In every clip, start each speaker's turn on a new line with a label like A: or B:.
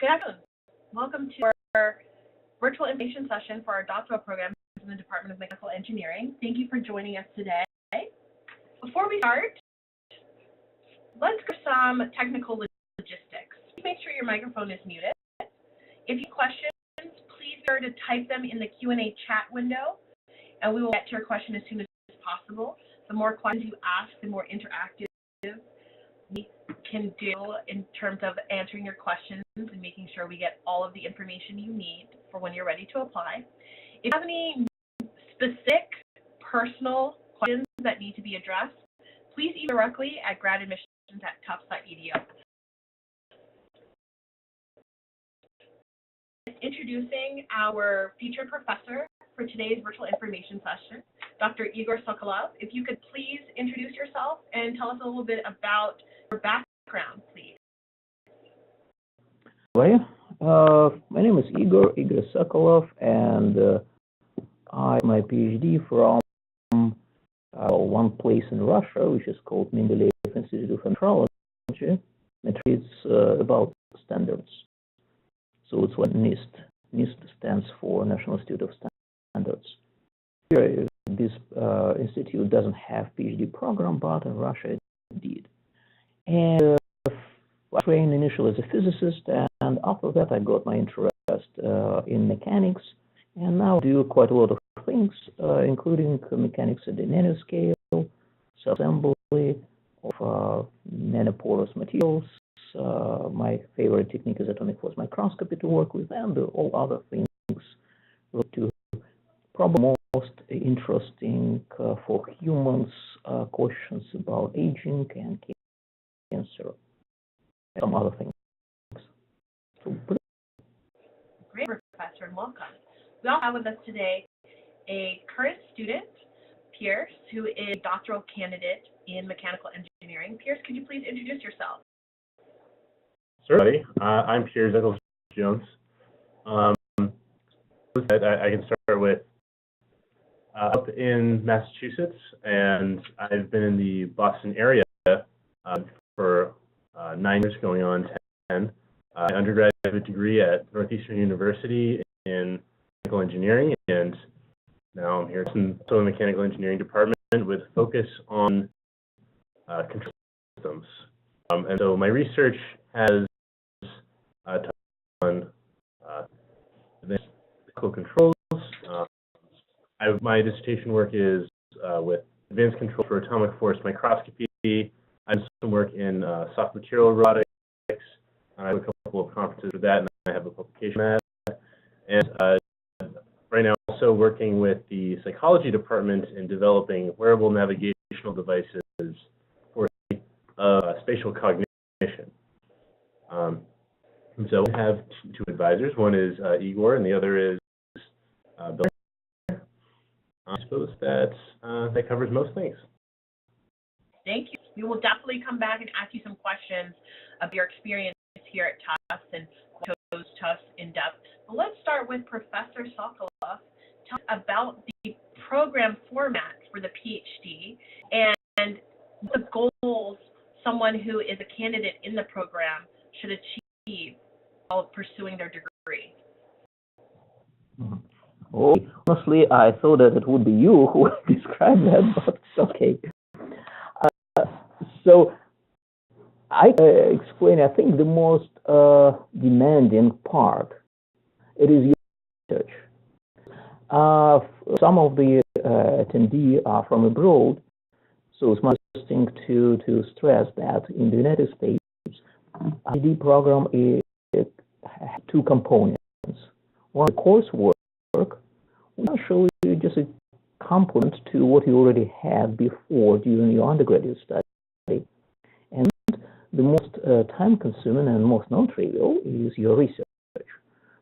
A: Good afternoon. Welcome to our virtual information session for our doctoral program in the Department of Mechanical Engineering. Thank you for joining us today. Before we start, let's go some technical logistics. Make sure your microphone is muted. If you have questions, please be sure to type them in the Q&A chat window, and we will get to your question as soon as possible. The more questions you ask, the more interactive we can do in terms of answering your questions and making sure we get all of the information you need for when you're ready to apply. If you have any specific personal questions that need to be addressed, please email directly at gradadmissions@tufts.edu. Introducing our featured professor for today's virtual information session, Dr. Igor Sokolov. If you could please introduce yourself and tell us a little bit about your background, please.
B: My name is Igor Sokolov, and I have my Ph.D. from one place in Russia, which is called Mendeleev Institute of Metrology. It's about standards. So it's what NIST. NIST stands for National Institute of Standards. Here, this institute doesn't have PhD program, but in Russia it did. And I trained initially as a physicist, and after that I got my interest in mechanics, and now I do quite a lot of things, including mechanics at the nanoscale, self-assembly of nanoporous materials. My favorite technique is atomic force microscopy to work with, and all other things to probably most interesting for humans questions about aging and cancer, and some other things. So,
A: great, Professor, and welcome. We also have with us today a current student, Pierce, who is a doctoral candidate in mechanical engineering. Pierce, could you please introduce yourself?
C: Certainly. I'm Pierce Jones. I can start with up in Massachusetts, and I've been in the Boston area for 9 years, going on 10. My undergraduate degree at Northeastern University in mechanical engineering, and now I'm here in the mechanical engineering department with focus on control systems. And so my research has touched on advanced controls. My dissertation work is with advanced control for atomic force microscopy. I did some work in soft material robotics. I have a couple of conferences for that, and I have a publication on that. And right now, I'm also working with the psychology department in developing wearable navigational devices for spatial cognition. So we have two advisors. One is Igor, and the other is Bill. I suppose that covers most things.
A: Thank you. We will definitely come back and ask you some questions of your experience here at Tufts and chose Tufts in depth. But let's start with Professor Sokolov. Tell us about the program format for the PhD and the goals someone who is a candidate in the program should achieve while pursuing their degree.
B: Well, honestly, I thought that it would be you who would describe that, but it's okay. So I explain, I think the most demanding part, it is your research. Some of the attendees are from abroad, so it's most interesting to stress that in the United States, PhD program is two components. One, coursework, which actually is just a complement to what you already had before during your undergraduate study. And the most time-consuming and most non-trivial is your research.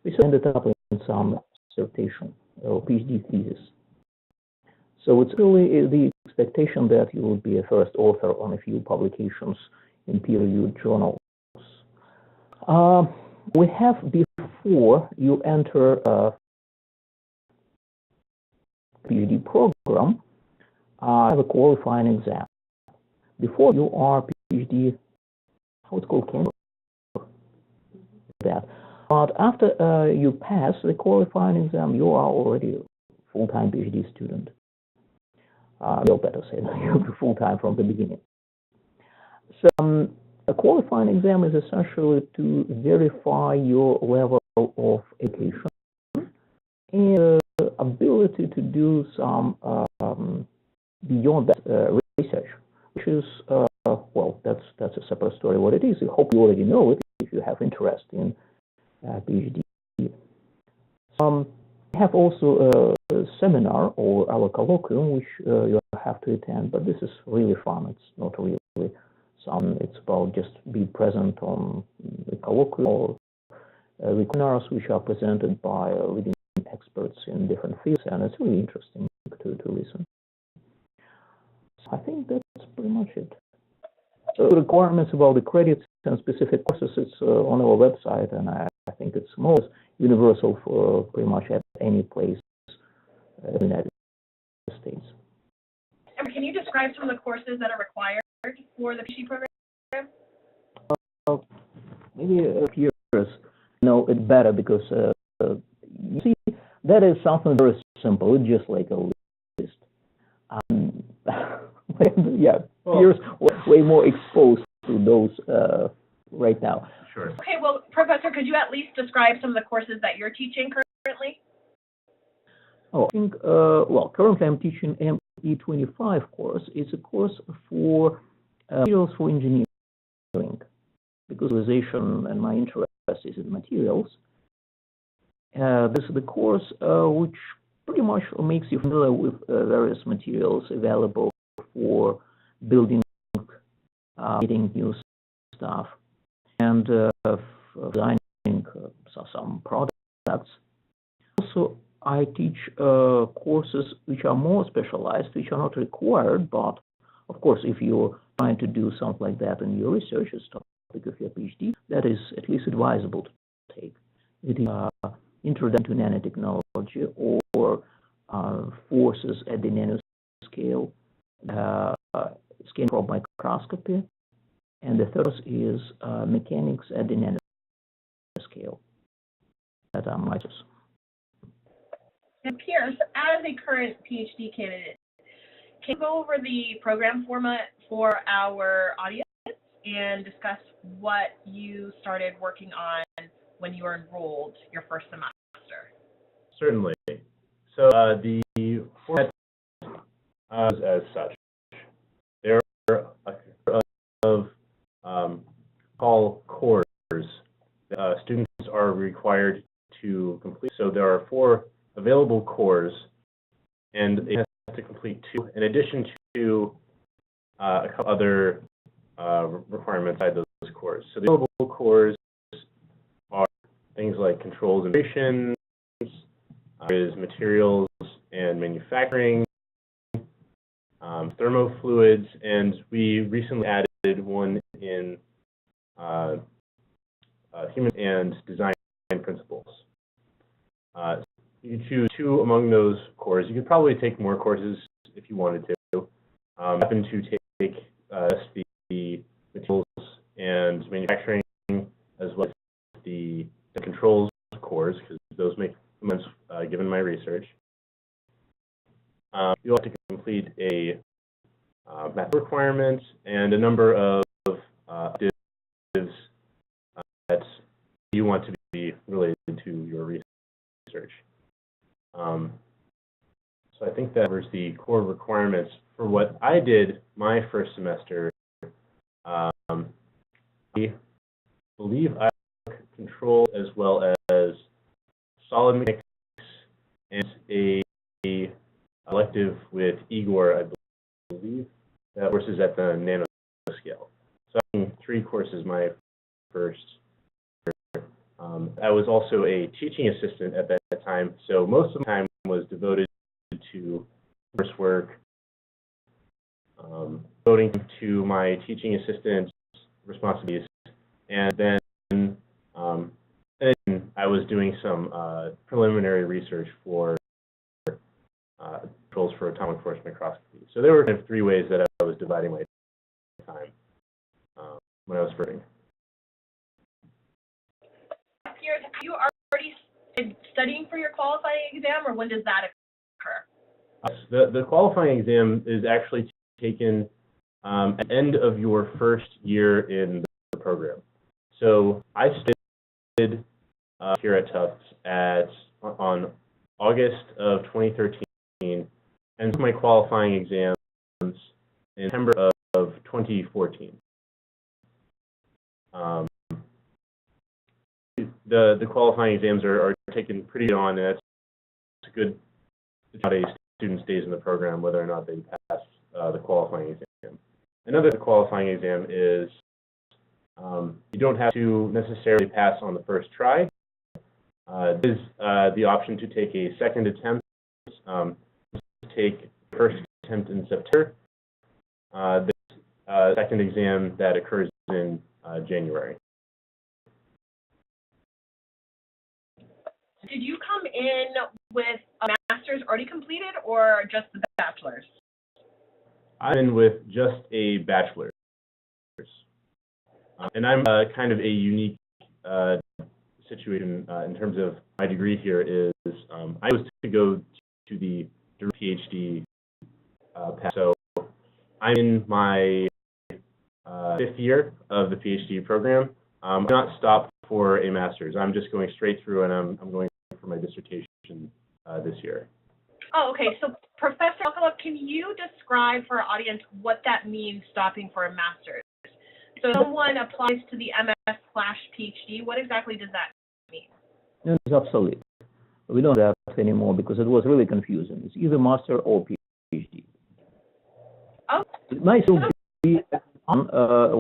B: Research ended up in some dissertation or PhD thesis. So it's really the expectation that you will be a first author on a few publications in peer-reviewed journals. We have, before you enter a PhD program, have a qualifying exam. Before you are PhD, how it's called, that But after you pass the qualifying exam, you are already a full-time PhD student. You'll better say that you'll be full-time from the beginning. So a qualifying exam is essentially to verify your level of education and ability to do some beyond that research, which is, well, that's a separate story what it is. I hope you already know it if you have interest in PhD. We have also a seminar or our colloquium, which you have to attend, but this is really fun. It's not really it's about just be present on the colloquium or webinars which are presented by leading experts in different fields, and it's really interesting to listen. So I think that's pretty much it. So the requirements about the credits and specific courses, it's on our website, and I think it's more universal for pretty much at any place in the United States.
A: Can you describe some of the courses that are required for the PhD program?
B: Maybe a few years know it better because you see, that is something very simple. It's just like a list. Yeah, peers way more exposed to those right now.
C: Sure.
A: Okay, well, Professor, could you at least describe some of the courses that you're teaching currently?
B: Oh, I think, well, currently I'm teaching ME25 course. It's a course for materials for engineering, because visualization and my interest is in materials. This is the course which pretty much makes you familiar with various materials available for building, getting new stuff, and designing some products. Also, I teach courses which are more specialized, which are not required, but of course, if you're trying to do something like that in your research topic of your PhD, that is at least advisable to take. It is Introduction to Nanotechnology or Forces at the Nanoscale, Scan probe microscopy, and the third is Mechanics at the Nanoscale. That are my courses.
A: And Pierce, as a current PhD candidate, can you go over the program format for our audience and discuss what you started working on when you were enrolled your first semester?
C: Certainly. So the format is as such. There are a couple of call cores that students are required to complete. So there are 4 available cores, and they have to complete 2 in addition to a couple other requirements inside those cores. So the available cores are things like controls and operations, is materials and manufacturing, thermofluids, and we recently added one in human and design principles. You choose 2 among those cores. You could probably take more courses if you wanted to. Happen to take the materials and manufacturing as well as the controls cores, because those make sense given my research. You'll have to complete a math requirement and a number of objectives that you want to be related to your research. So I think that covers the core requirements. For what I did my first semester, I believe I took control as well as solid mechanics and a elective with Igor, I believe. That course is at the nanoscale. So I took 3 courses my first year. I was also a teaching assistant at that time, so most of the time was devoted to coursework, devoting to my teaching assistant responsibilities, and then I was doing some preliminary research for controls for atomic force microscopy. So there were kind of 3 ways that I was dividing my time when I was starting.
A: years, have you already started studying for your qualifying exam, or when does that occur?
C: The qualifying exam is actually taken at the end of your first year in the program. So I studied here at Tufts on August of 2013, and my qualifying exams in September of 2014. The qualifying exams are taken pretty on, and it's good how a student stays in the program, whether or not they pass the qualifying exam. Another qualifying exam is you don't have to necessarily pass on the first try. There's the option to take a second attempt. Take the first attempt in September. There's a second exam that occurs in January.
A: Did you come in with a master's already completed, or just the bachelor's?
C: I'm in with just a bachelor's. And I'm kind of a unique situation in terms of my degree here is I was to go to the Ph.D. path. So I'm in my 5th year of the Ph.D. program. I'm not stopped for a master's. I'm just going straight through, and I'm going for my dissertation this year.
A: Oh, okay. So, Professor Sokolov, can you describe for our audience what that means, stopping for a master's? So, if someone applies to the MS/PhD, what exactly does that mean?
B: No, it's obsolete. We don't have that anymore because it was really confusing. It's either master or PhD.
A: Oh.
B: It might still be on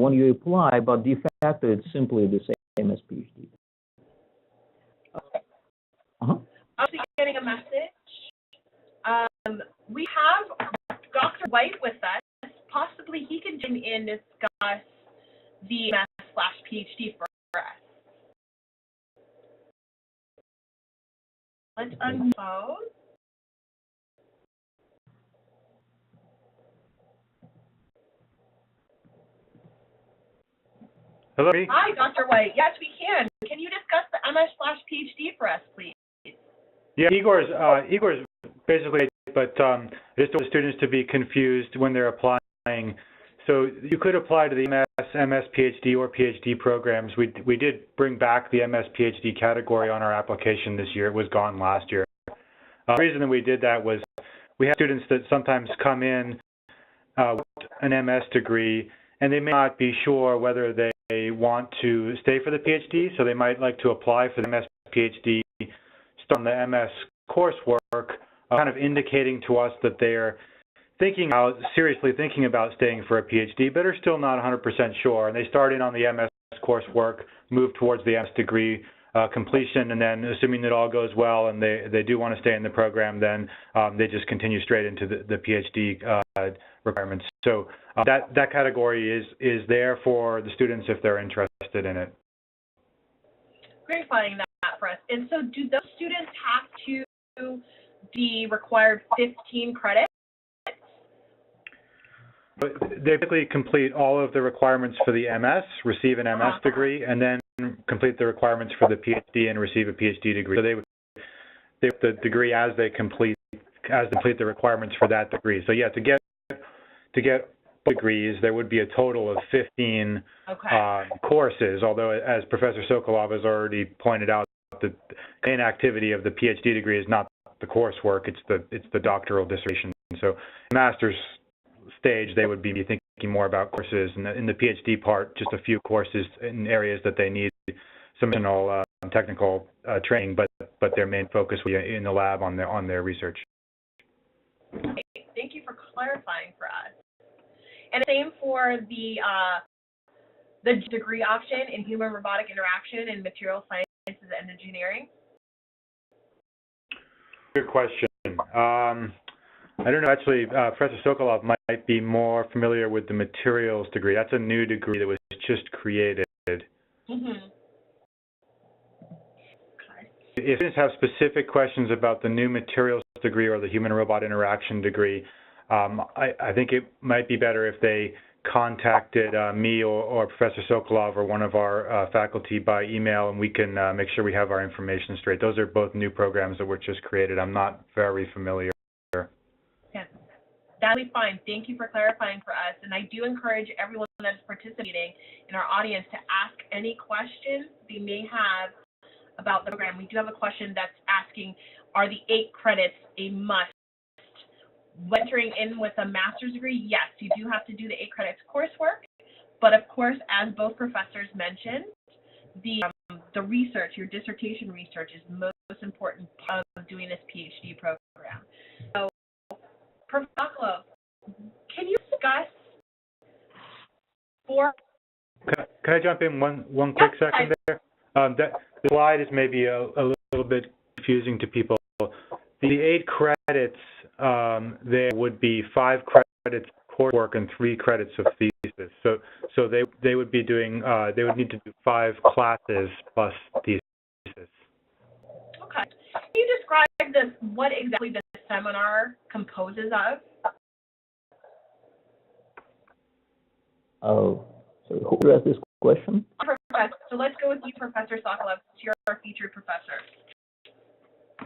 B: when you apply, but de facto it's simply the same as PhD.
A: I'm getting a message. We have Dr. White with us. Possibly he can join in and discuss the MS/PhD for us. Let's unmute.
D: Hello.
A: Hi, Dr. White. Yes, we can. Can you discuss the MS/PhD for us, please?
D: Yeah, Igor's basically, but just want students to be confused when they're applying. So you could apply to the MS, PhD, or PhD programs. We did bring back the MS, PhD category on our application this year. It was gone last year. The reason that we did that was we have students that sometimes come in with an MS degree, and they may not be sure whether they want to stay for the PhD, so they might like to apply for the MS, PhD, start on the MS coursework, kind of indicating to us that they're seriously thinking about staying for a PhD, but are still not 100% sure. And they start in on the MS coursework, move towards the MS degree completion, and then assuming that all goes well and they do want to stay in the program, then they just continue straight into the PhD requirements. So that category is there for the students if they're interested in it.
A: Clarifying that for us. And so do those students have to be required 15 credits?
D: They basically complete all of the requirements for the MS, receive an MS degree, and then complete the requirements for the PhD and receive a PhD degree. So they the degree as they complete the requirements for that degree. So yeah, to get degrees, there would be a total of 15 courses. Although, as Professor Sokolov has already pointed out, the main activity of the PhD degree is not the coursework; it's the doctoral dissertation. So, master's stage, they would be thinking more about courses, and in the PhD part, just a few courses in areas that they need some additional technical training, but their main focus will be in the lab on their research.
A: Okay, thank you for clarifying for us. And same for the degree option in human robotic interaction and material sciences and engineering.
D: Good question. I don't know, actually, Professor Sokolov might be more familiar with the materials degree. That's a new degree that was just created.
A: Mm-hmm.
D: If students have specific questions about the new materials degree or the human-robot interaction degree, I think it might be better if they contacted me or Professor Sokolov or one of our faculty by email, and we can make sure we have our information straight. Those are both new programs that were just created. I'm not very familiar.
A: Yeah, that'll be fine. Thank you for clarifying for us. And I do encourage everyone that's participating in our audience to ask any questions they may have about the program. We do have a question that's asking, are the 8 credits a must? Entering in with a master's degree, yes, you do have to do the 8 credits coursework, but of course, as both professors mentioned, the research, your dissertation research, is the most important part of doing this PhD program. So, Professor Sokolov, can you discuss
D: Can I jump in one quick second there? The slide is maybe a little bit confusing to people. The 8 credits, there would be 5 credits coursework and 3 credits of thesis. So they would be doing they would need to do 5 classes plus thesis.
A: Okay. Can you describe what exactly the seminar composes of?
B: Oh, sorry, who asked this question?
A: Professor. So let's go with you, Professor Sokolov. You're our featured professor.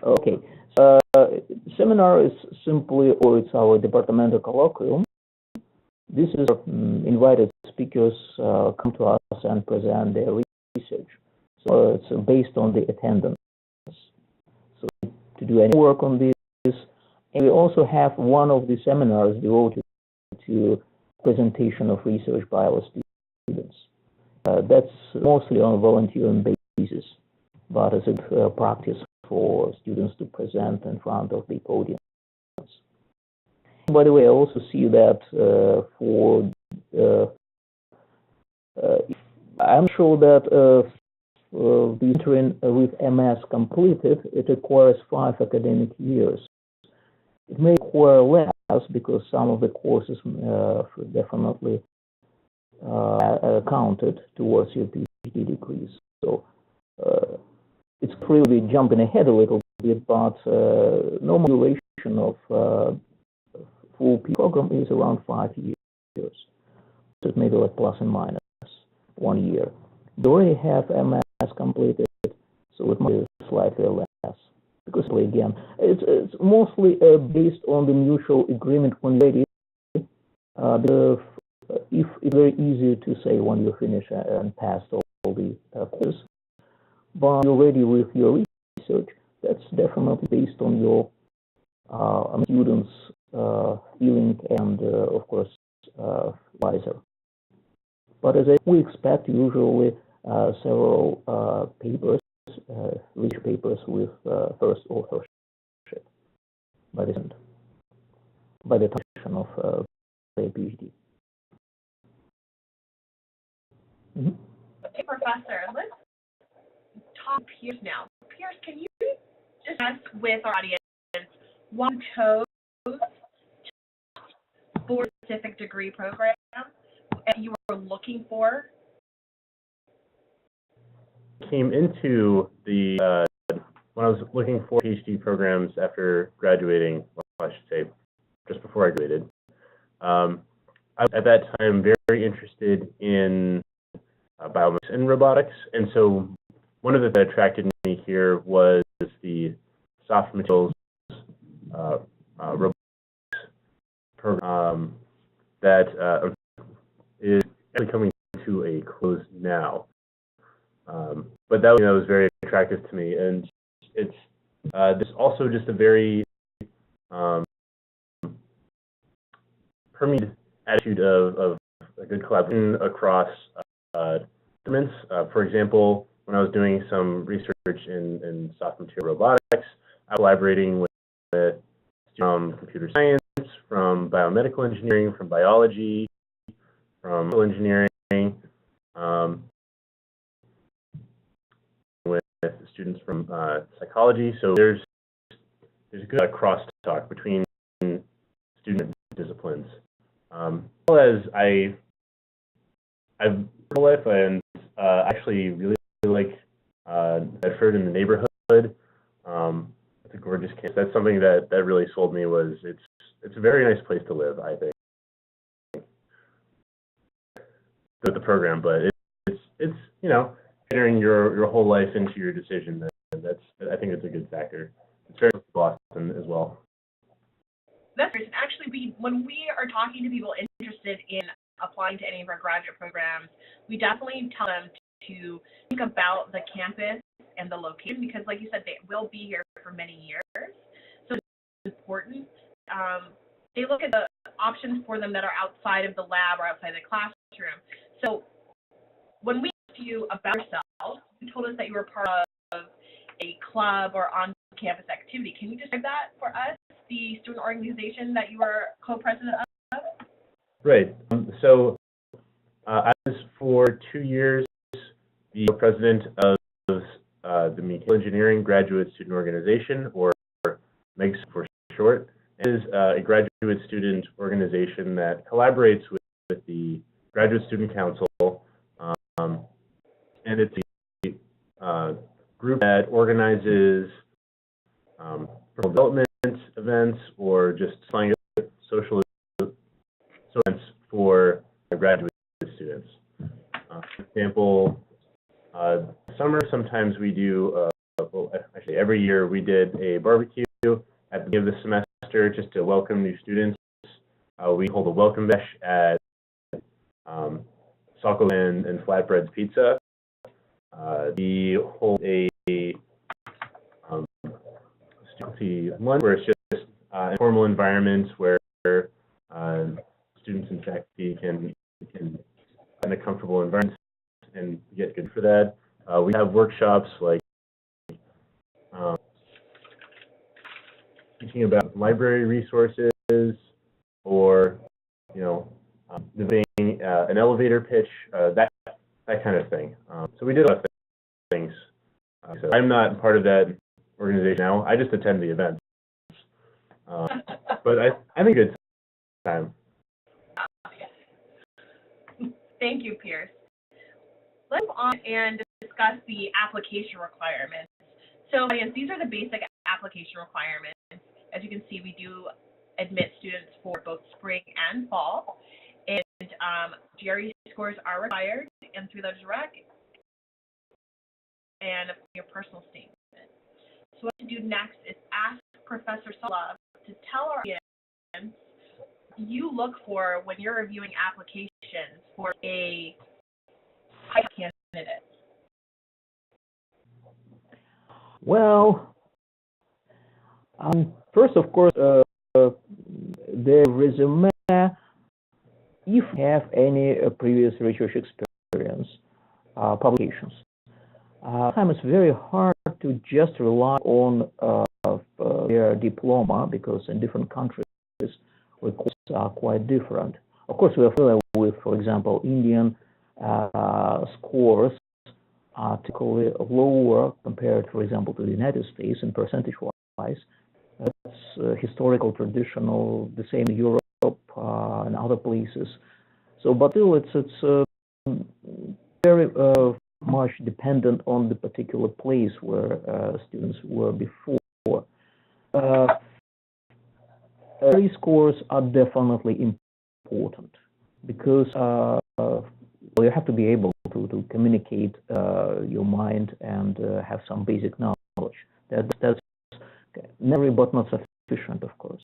B: Okay. Seminar is simply, or it's our departmental colloquium. This is invited speakers come to us and present their research. So it's based on the attendance. So to do any work on this, and we also have one of the seminars devoted to presentation of research by our students. That's mostly on a volunteering basis, but as a practice for students to present in front of the audience. By the way, I also see that I'm sure that the entering with MS completed, it requires 5 academic years. It may require less because some of the courses definitely counted towards your PhD degrees. So it's clearly jumping ahead a little bit, but normal duration of full PhD program is around 5 years. So it may be like plus and minus 1 year. They already have MS completed, so it might be slightly less. Because again, it's mostly based on the mutual agreement when ready. If it's very easy to say when you finish and pass all the courses, but you're ready with your research, that's definitely based on your students' feeling and, of course, advisor. But as we expect, usually several papers, research papers with first authorship by the time of the PhD. Mm-hmm.
A: Okay, Professor, let's talk Pierce now. Pierce, can you discuss with our audience what you chose for a specific degree program that you were looking for?
C: Came into the when I was looking for PhD programs after graduating, well, I should say just before I graduated. I was at that time very interested in biomechanics and robotics, and so one of the things that attracted me here was the soft materials robotics program that is actually coming to a close now. But that was very attractive to me, and it's there's also just a very permeated attitude of a good collaboration across departments. For example, when I was doing some research in soft material robotics, I was collaborating with students from computer science, from biomedical engineering, from biology, from engineering, with students from psychology. So there's a good crosstalk between student disciplines. As well as I've life and actually really like Bedford in the neighborhood. It's a gorgeous campus. That's something that really sold me. Was it's a very nice place to live, I think. the program, but it's you know, considering your whole life into your decision, I think it's a good factor. It's very close to Boston as well.
A: That's great. Actually, when we are talking to people interested in applying to any of our graduate programs, we definitely tell them to think about the campus and the location, because like you said, they will be here for many years. So it's important. They look at the options for them that are outside of the lab or outside the classroom. So when we asked you about yourself, you told us that you were part of a club or on-campus activity. Can you describe that for us, the student organization that you were co-president of?
C: Right. So I was for 2 years the president of the Mechanical Engineering Graduate Student Organization, or MEGS for short. It is a graduate student organization that collaborates with the Graduate Student Council, and it's a group that organizes personal development events or just social events for graduate students. For example, summer, sometimes we do, well, actually every year we did a barbecue at the beginning of the semester just to welcome new students. We hold a welcome bash at Saco and Flatbread's Pizza. We hold a lunch where it's just informal environments where students and faculty can in a comfortable environment and get good for that. We have workshops like teaching about library resources, or developing an elevator pitch, that kind of thing. So we did a lot of things. So I'm not part of that organization now. I just attend the events. But I think it's time.
A: Thank you, Pierce. Let's move on and discuss the application requirements. So, audience, these are the basic application requirements. As you can see, we do admit students for both spring and fall, and GRE scores are required, and 3 letters rec, and your personal statement. So what to do next is ask Professor Solov to tell our audience you look for when you're reviewing applications for a high candidate.
B: Well, first, of course, the resume, if you have any previous research experience, publications. Sometimes it's very hard to just rely on their diploma, because in different countries, requests are quite different. Of course, we are familiar with, for example, Indian scores are typically lower compared, for example, to the United States in percentage-wise. That's historical, traditional, the same in Europe and other places. So, but still, it's very much dependent on the particular place where students were before. These scores are definitely important, because you have to be able to communicate your mind and have some basic knowledge. That's necessary but not sufficient, of course.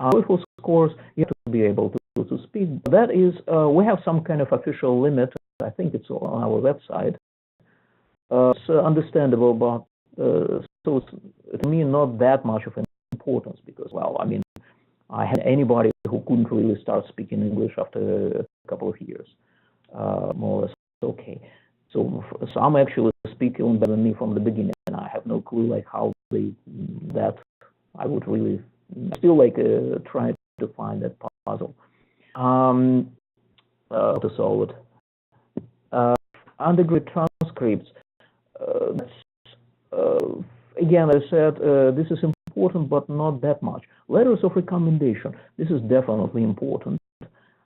B: TOEFL scores, you have to be able to speak. That is, we have some kind of official limit. I think it's on our website. It's understandable, but so it's, to me, not that much of an importance, because, well, I mean, I had anybody who couldn't really start speaking English after a couple of years, more or less okay. So some actually speak even better than me from the beginning, and I have no clue like how that I would really still like try to find that puzzle to solve it. Undergraduate transcripts. Again, as I said, this is important, but not that much. Letters of recommendation. This is definitely important.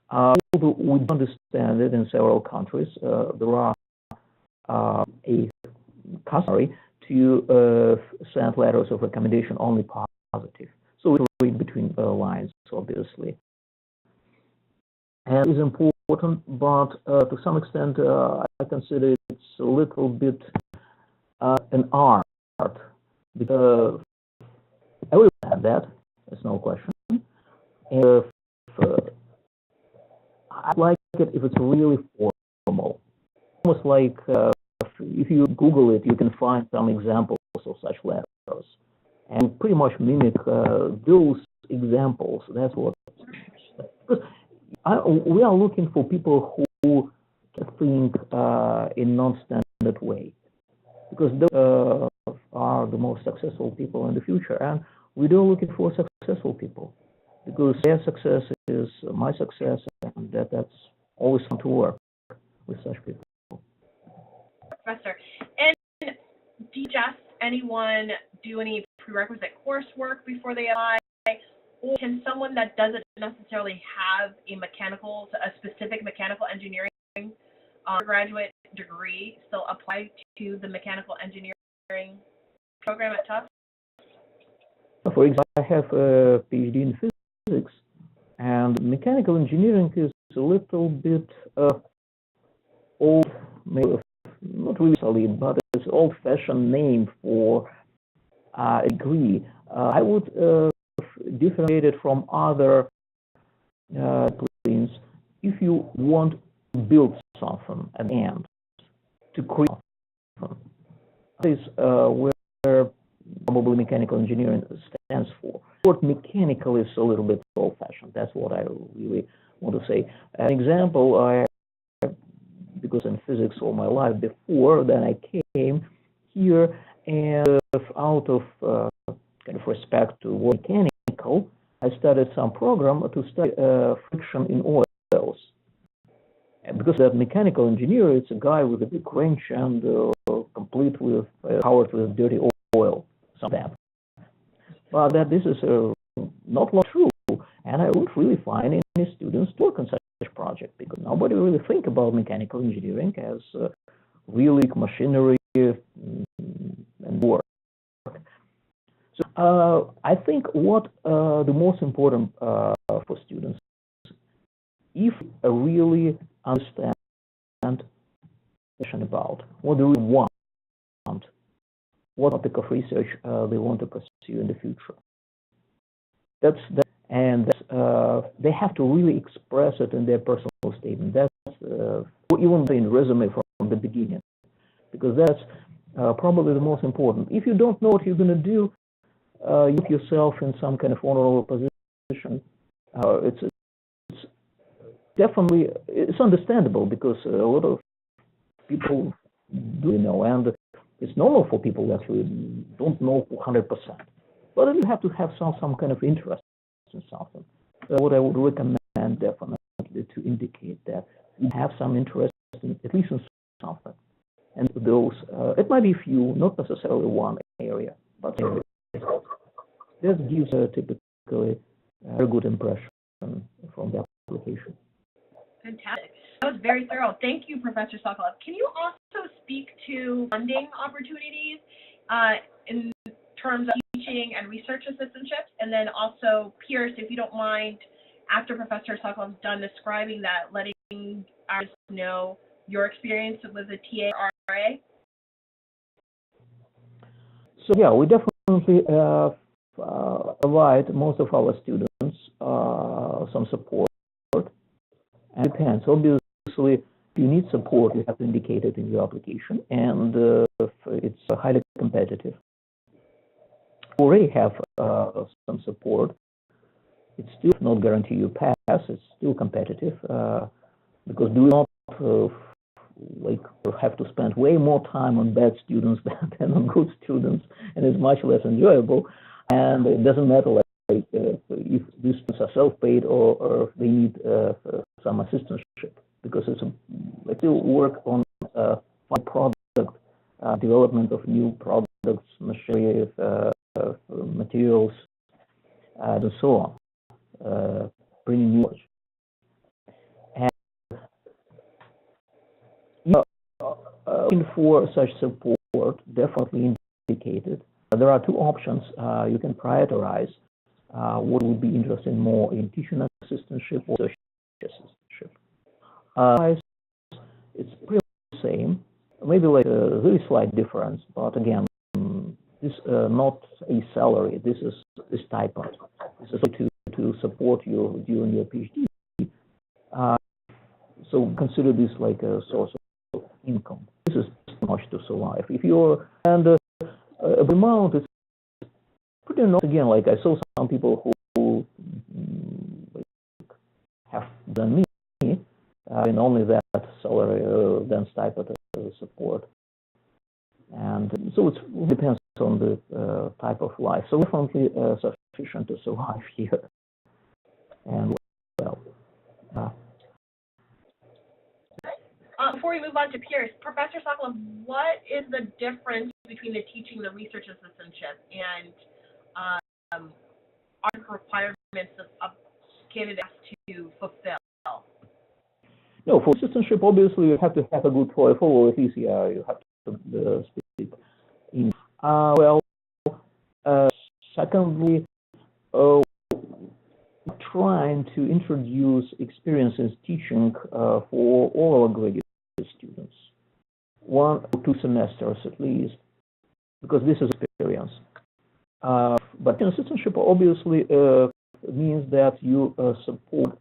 B: Although we don't understand it in several countries, there are a customary to send letters of recommendation only positive. So we read between the lines, obviously. And it's important important, but to some extent I consider it's a little bit an art, because everyone had that, there's no question. And I like it if it's really formal, almost like if you Google it, you can find some examples of such letters, and pretty much mimic those examples. That's what. Because we are looking for people who can think in non-standard way, because those are the most successful people in the future, and we don't looking for successful people, because their success is my success, and that's always fun to work with such people.
A: Professor, and do you suggest anyone do any prerequisite coursework before they apply? Or can someone that doesn't necessarily have a specific mechanical engineering graduate degree still apply to the mechanical engineering program at Tufts?
B: For example, I have a Ph.D. in physics, and mechanical engineering is a little bit old, maybe not really solid, but it's an old-fashioned name for a degree. I would differentiate it from other disciplines. If you want to build something at the end, to create something, that is where probably mechanical engineering stands for. The word mechanical is a little bit old-fashioned. That's what I really want to say. An example, because in physics all my life before, then I came here, and out of kind of respect to what mechanical, I started some program to study friction in oils. And because that mechanical engineer, it's a guy with a big wrench and complete with covered with dirty oil, some of that. But that this is not true, and I wouldn't really find any students to work on such project, because nobody really think about mechanical engineering as really machinery and work. So I think what the most important for students, if really understand about what they really want, what topic of research they want to pursue in the future. They have to really express it in their personal statement. That's even in resume from the beginning, because that's probably the most important. If you don't know what you're going to do, you put yourself in some kind of honorable position. It's definitely understandable, because a lot of people do know, and it's normal for people that actually don't know 100%. But you have to have some kind of interest in something. What I would recommend definitely to indicate that you have some interest in, at least in something. And those, it might be few, not necessarily one area, but that gives typically a very good impression from the application.
A: Fantastic. That was very thorough. Thank you, Professor Sokolov. Can you also speak to funding opportunities in terms of teaching and research assistantships? And then also, Pierce, if you don't mind, after Professor Sokolov's done describing that, letting us know your experience with the TARA?
B: So yeah, we definitely provide most of our students some support. And it depends. Obviously, if you need support, you have to indicate it in your application, and it's highly competitive. We already have some support. It's still not guarantee you pass. It's still competitive because do not have to spend way more time on bad students than on good students, and it's much less enjoyable. And it doesn't matter if these students are self-paid or if they need some assistantship, because they still work on product development of new products, machinery, materials, and so on, bringing new knowledge. And looking for such support, definitely indicated. There are two options. You can prioritize what would be interested more in teaching assistantship or research assistantship. It's pretty the same. Maybe like a very slight difference, but again, this not a salary. This is a stipend. This is to support you during your PhD. So consider this like a source of income. This is much to survive. If you're the amount is pretty not. Again, like I saw some people who have done me, and only that salary then stipend support. And so it depends on the type of life. So definitely sufficient to survive here. And well.
A: Before we move on to Pierce, Professor Sokolov, what is the difference between the teaching and the research assistantship, and are the requirements of candidates to fulfill?
B: No, for assistantship, obviously you have to have a good TOEFL, or at least you have to speak English. Secondly, trying to introduce experience in teaching for all our graduate students, 1 or 2 semesters at least, because this is experience. But in assistantship obviously means that you support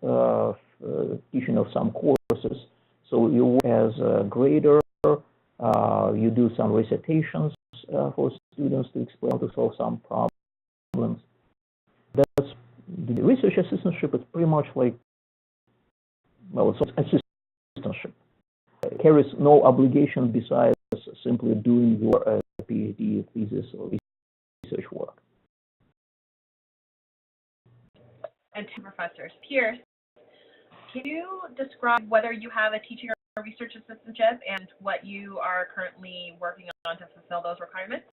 B: teaching of some courses. So you work as a grader, you do some recitations for students to explain how to solve some problems. That's the research assistantship is pretty much like, well, it's assistantship. It carries no obligation besides simply doing your PhD thesis or research work.
A: And 2 professors. Pierce, can you describe whether you have a teaching or research assistantship and what you are currently working on to fulfill those requirements?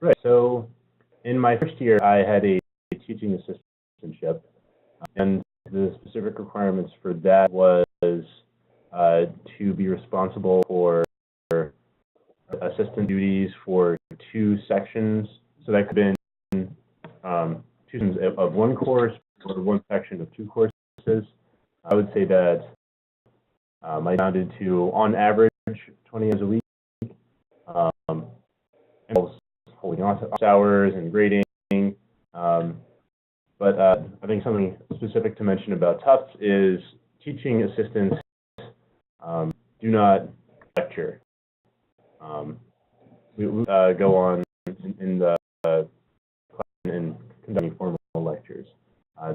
C: Right. So in my first year, I had a teaching assistantship, and the specific requirements for that was to be responsible for assistant duties for 2 sections. So that could have been 2 sections of 1 course or 1 section of 2 courses. I would say that might amounted to, on average, 20 hours a week. Involves holding office hours and grading. But I think something specific to mention about Tufts is teaching assistants do not lecture. We go on in the class and conducting formal lectures.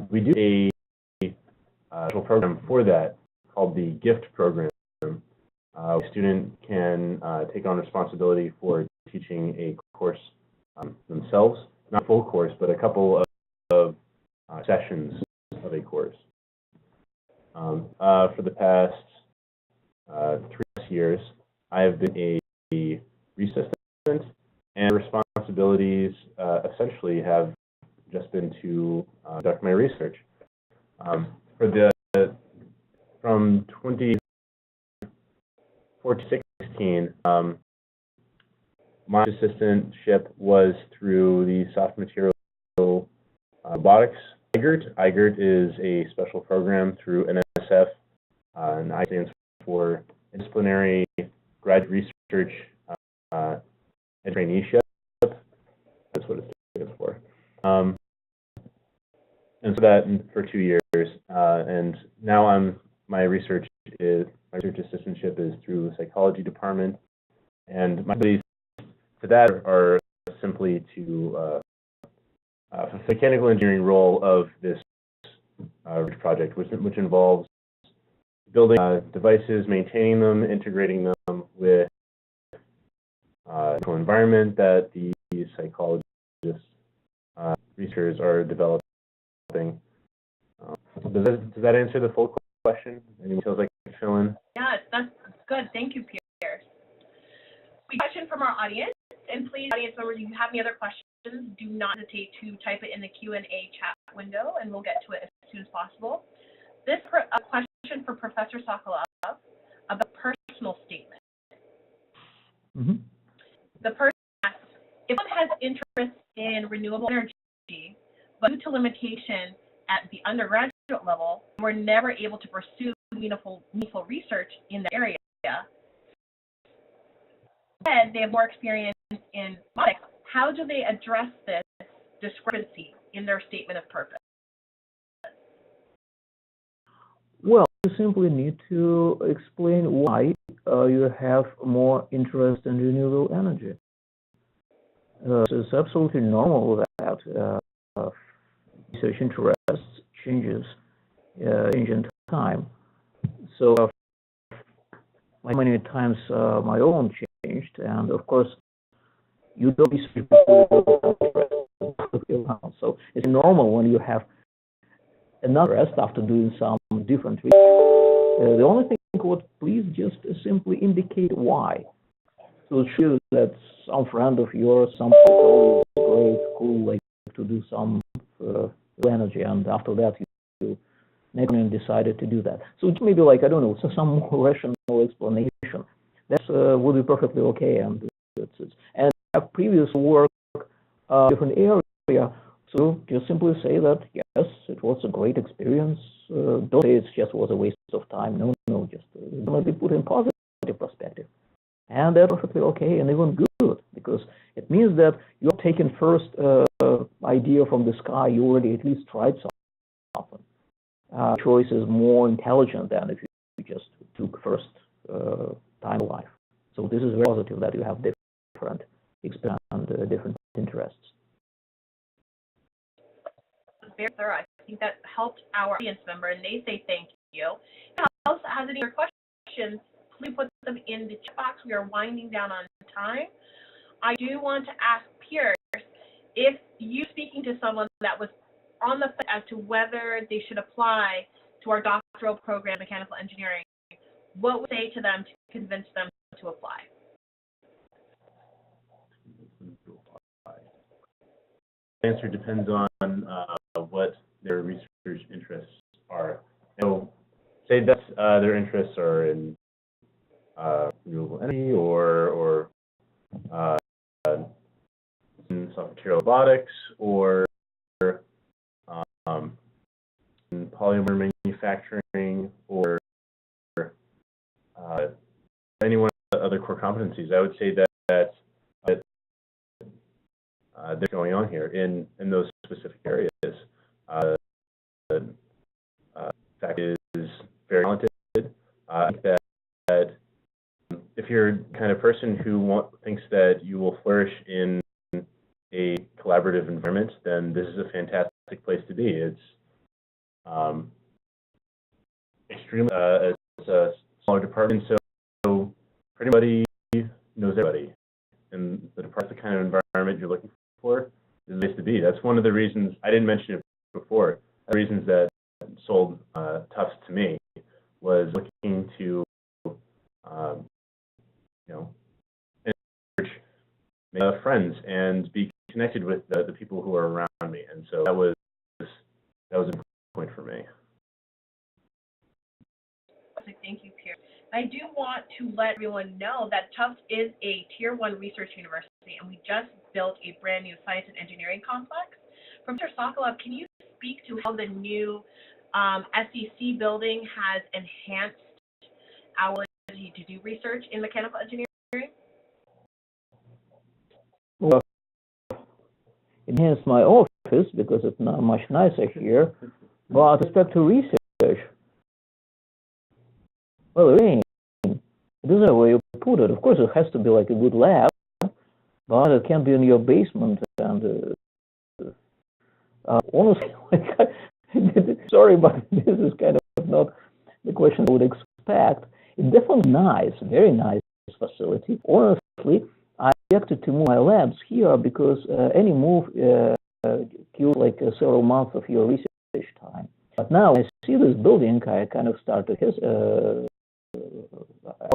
C: We do a special program for that called the GIFT program. A student can take on responsibility for teaching a course themselves, not a full course, but a couple of sessions of a course. For the past 3 years, I have been a research assistant, and responsibilities essentially have just been to conduct my research. From 2014 to 16, my assistantship was through the soft material robotics IGERT. IGERT is a special program through NSF, and I stands for Interdisciplinary Graduate Research and Traineeship. That's what it stands for. And so that for 2 years, and now my research assistantship is through the psychology department, and my abilities to that are simply to the mechanical engineering role of this project, which involves building devices, maintaining them, integrating them with the environment that the psychologists, researchers are developing. Does that answer the full question? Any details I can fill in?
A: Yeah, that's good. Thank you, Pierce. We have a question from our audience, and please, audience members, if you have any other questions, do not hesitate to type it in the Q&A chat window, and we'll get to it as soon as possible. This a question for Professor Sokolov about personal statement.
B: Mm-hmm.
A: The person asks, if one has interest in renewable energy, but due to limitation at the undergraduate level, we're never able to pursue meaningful research in the area. And they have more experience in robotics. How do they address this discrepancy in their statement of purpose?
B: Well, you simply need to explain why you have more interest in renewable energy. It's absolutely normal that research interests change in time. So many times my own changed, and of course you don't research before you have. So it's normal when you have another interest after doing some different research. The only thing please just simply indicate why. So show that some friend of yours, some people, great, cool, like to do some energy, and after that you decided to do that. So it's maybe like, I don't know, so some more rational explanation. That would be perfectly okay, and have previous work different area. So just simply say that yes, it was a great experience. Don't say it just was a waste of time. No, just maybe put in positive perspective. And that's perfectly okay and even good, because it means that you're taking first idea from the sky. You already at least tried something. Choice is more intelligent than if you just took first time in life. So this is very positive that you have different experience and different interests.
A: Very thorough. I think that helped our audience member, and they say thank you. If anyone else has any questions, please put them in the chat box. We are winding down on time. I do want to ask Pierce, if you speaking to someone that was on the fence as to whether they should apply to our doctoral program in mechanical engineering, what would you say to them to convince them to apply?
C: The answer depends on what their research interests are. So, say that their interests are in renewable energy or in soft material robotics or in polymer manufacturing or any one of the other core competencies. I would say that that's going on here in those specific areas. Fact is very talented. I think that if you're the kind of person who thinks that you will flourish in a collaborative environment, then this is a fantastic place to be. It's extremely it's a smaller department, so everybody knows everybody, and the department's the kind of environment you're looking for is a place to be. That's one of the reasons I didn't mention it before. The reasons that sold Tufts to me was looking to encourage, make friends and be connected with the people who are around me, and so that was a important point for me.
A: Thank you, Pierre. I do want to let everyone know that Tufts is a Tier 1 research university, and we just built a brand new science and engineering complex. Professor Sokolov, can you speak to how the new SEC building has enhanced our ability to do research in mechanical engineering?
B: Well, enhanced my office because it's not much nicer here. But with respect to research, well, it doesn't know where you put it. Of course, it has to be like a good lab, but it can be in your basement. And honestly, sorry, but this is kind of not the question I would expect. It's definitely nice, very nice facility. Honestly, I objected to move my labs here because any move kills like several months of your research time. But now when I see this building, I kind of start to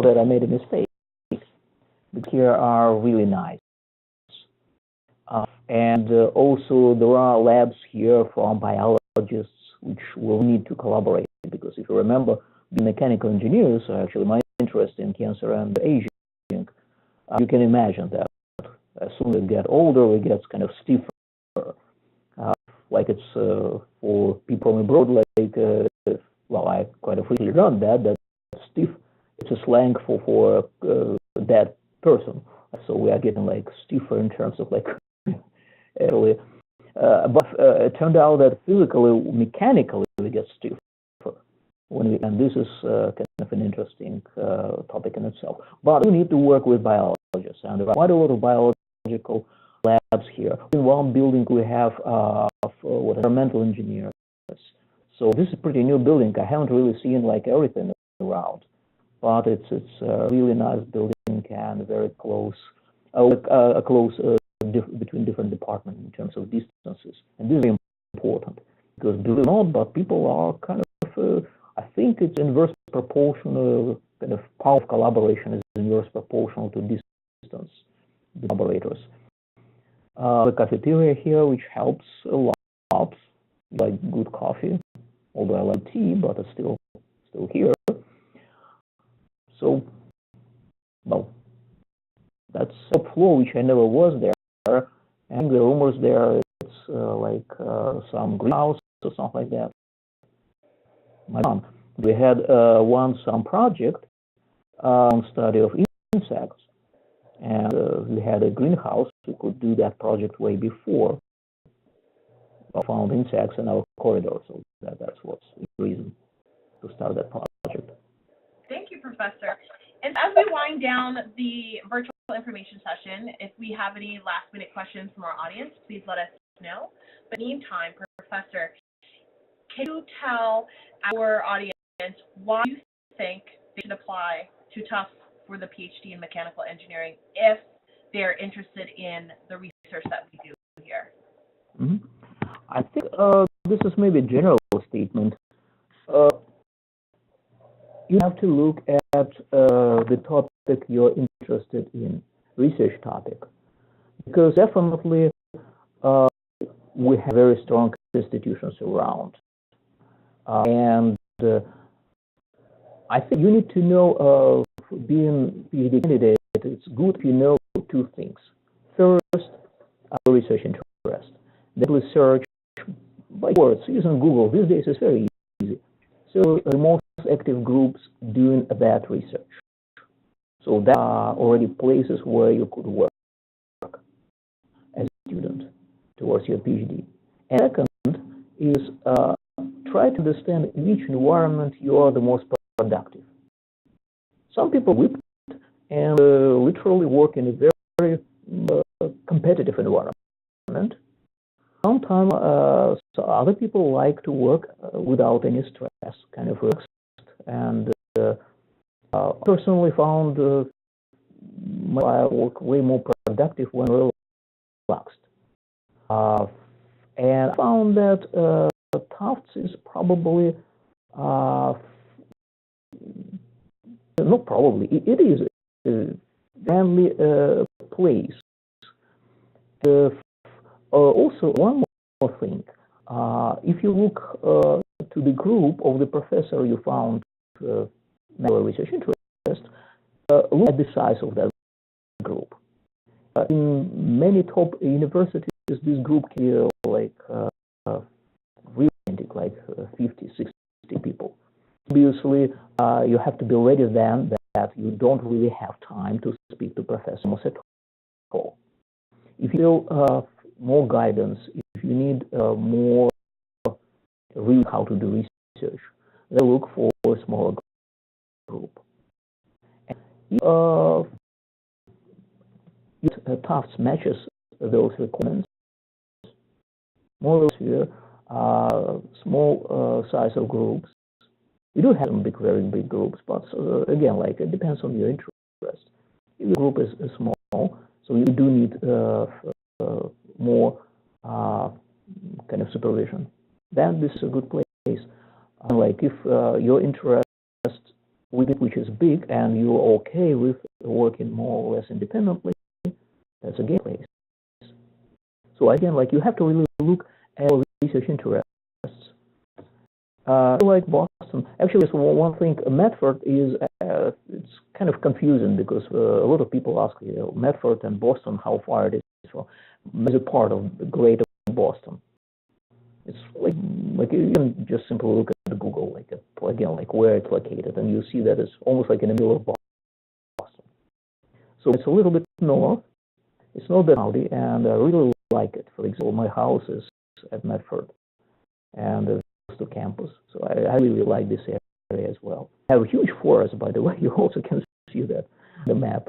B: that I made a mistake. Because here are really nice. And also there are labs here from biologists which will need to collaborate, because if you remember, being mechanical engineers are actually my interest in cancer and aging. You can imagine that as soon as we get older, it gets kind of stiffer. Like it's for people abroad, like, well, I quite frequently not dead, that's stiff. It's a slang for a dead person. So we are getting like stiffer in terms of like actually. But it turned out that physically, mechanically, we get stiffer. And this is kind of an interesting topic in itself. But we need to work with biologists, and there are quite a lot of biological labs here. In one building, we have environmental engineers. So this is a pretty new building. I haven't really seen like everything around, but it's a really nice building and very close, between different departments in terms of distances. And this is very important because believe it or not, but people are kind of I think it's inverse proportional, kind of power of collaboration is inverse proportional to distance, the collaborators. The cafeteria here, which helps a lot, like good coffee, although I like tea, but it's still here. So, well, that's a floor which I never was there, and the rumors there, it's like some greenhouse or something like that. My mom, we had some project on study of insects, and we had a greenhouse. We could do that project way before. We found insects in our corridor, so that's what's the reason to start that project.
A: Thank you, Professor. And as we wind down the virtual information session, if we have any last-minute questions from our audience, please let us know. But in the meantime, Professor, can you tell our audience why you think they should apply to Tufts for the PhD in mechanical engineering if they're interested in the research that we do here?
B: Mm-hmm. I think this is maybe a general statement. You have to look at the topic you're interested in, research topic, because definitely we have very strong institutions around. And I think you need to know, being a PhD candidate, it's good if you know two things. First, research interest. Then research by words, using Google. These days is very easy. So the most active groups doing that research. So there are already places where you could work as a student towards your PhD. And second is try to understand in which environment you are the most productive. Some people whip and literally work in a very competitive environment. Sometimes other people like to work without any stress, kind of relaxed. And personally found my work way more productive when relaxed. And I found that Tufts is probably, not probably, it is a family place. Also, one more thing, if you look to the group of the professor you found research interest, look at the size of that group. In many top universities, this group can be like really like 50, 60 people. Obviously, you have to be ready then that you don't really have time to speak to professors at all. If you need more guidance, if you need more really how to do research, then look for a smaller group. If Tufts matches those requirements, more here, small size of groups. We do have some very big groups, but again, like it depends on your interest. If the group is small, so you do need more kind of supervision. Then this is a good place. Like if your interest with it, which is big, and you're okay with working more or less independently, that's a good place. So again, like you have to really look at research interests. Like Boston, actually, so one thing, Medford is it's kind of confusing because a lot of people ask, Medford and Boston, how far it is from. As a part of the greater Boston. It's like you can just simply look at Google, like a again, like where it's located, and you see that it's almost like in the middle of Boston. So it's a little bit north. It's not that cloudy, and I really like it. For example, my house is at Medford, and it's close to campus, so I really like this area as well. I have a huge forest, by the way. You also can see that on the map.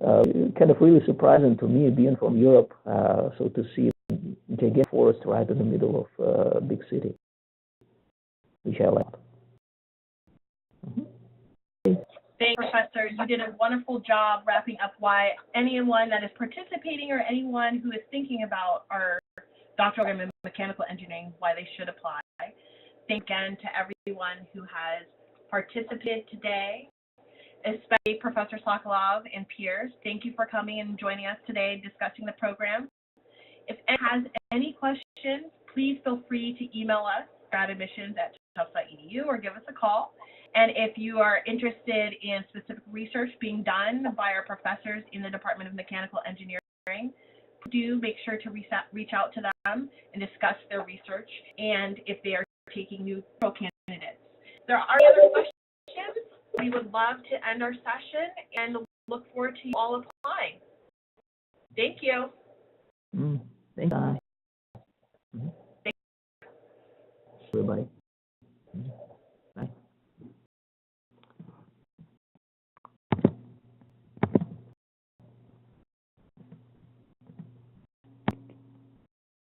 B: Kind of really surprising to me, being from Europe, so to see a gigantic forest right in the middle of a big city, which I like.
A: Thanks, Professor. You did a wonderful job wrapping up why anyone that is participating or anyone who is thinking about our doctoral program in mechanical engineering, why they should apply. Thanks again to everyone who has participated today, especially Professor Sokolov and peers. Thank you for coming and joining us today discussing the program. If anyone has any questions, please feel free to email us at admissions@tufts.edu or give us a call. And if you are interested in specific research being done by our professors in the Department of Mechanical Engineering, do make sure to reach out to them and discuss their research and if they are taking new candidates. If there are other questions, we would love to end our session and look forward to you all applying. Thank you.
B: Thank you. Everybody.